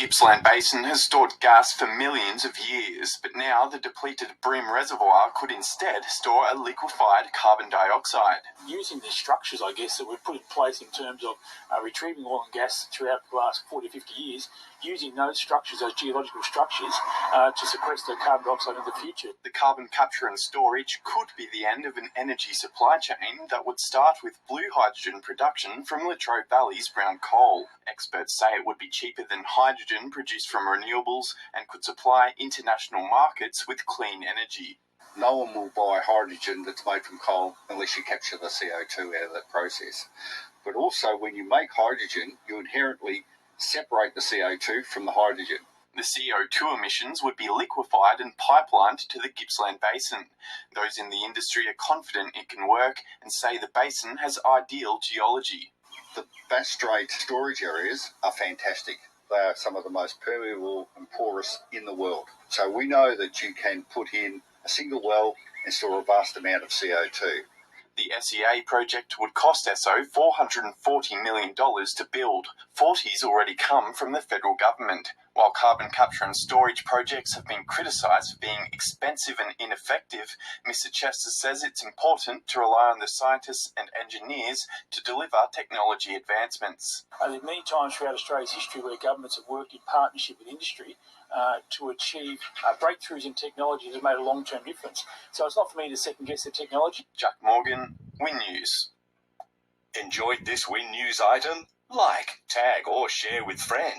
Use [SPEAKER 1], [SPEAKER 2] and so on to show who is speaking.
[SPEAKER 1] Gippsland Basin has stored gas for millions of years, but now the depleted Bream Reservoir could instead store a liquefied carbon dioxide.
[SPEAKER 2] Using the structures, I guess, that we've put in place in terms of retrieving oil and gas throughout the last 40 or 50 years, using those structures, those geological structures, to sequester carbon dioxide in the future.
[SPEAKER 1] The carbon capture and storage could be the end of an energy supply chain that would start with blue hydrogen production from Latrobe Valley's brown coal. Experts say it would be cheaper than hydrogen produced from renewables and could supply international markets with clean energy.
[SPEAKER 3] No one will buy hydrogen that's made from coal unless you capture the CO2 out of that process. But also, when you make hydrogen, you inherently separate the CO2 from the hydrogen.
[SPEAKER 1] The CO2 emissions would be liquefied and pipelined to the Gippsland Basin. Those in the industry are confident it can work and say the basin has ideal geology.
[SPEAKER 3] The Bass Strait storage areas are fantastic. They are some of the most permeable and porous in the world. So we know that you can put in a single well and store a vast amount of CO2.
[SPEAKER 1] The SEA project would cost ESO $440 million to build. 40's already come from the federal government. While carbon capture and storage projects have been criticised for being expensive and ineffective, Mr. Chester says it's important to rely on the scientists and engineers to deliver technology advancements.
[SPEAKER 2] There are many times throughout Australia's history where governments have worked in partnership with industry to achieve breakthroughs in technology that have made a long-term difference. So it's not for me to second-guess the technology.
[SPEAKER 1] Jack Morgan, Win News.
[SPEAKER 4] Enjoyed this Win News item? Like, tag or share with friends.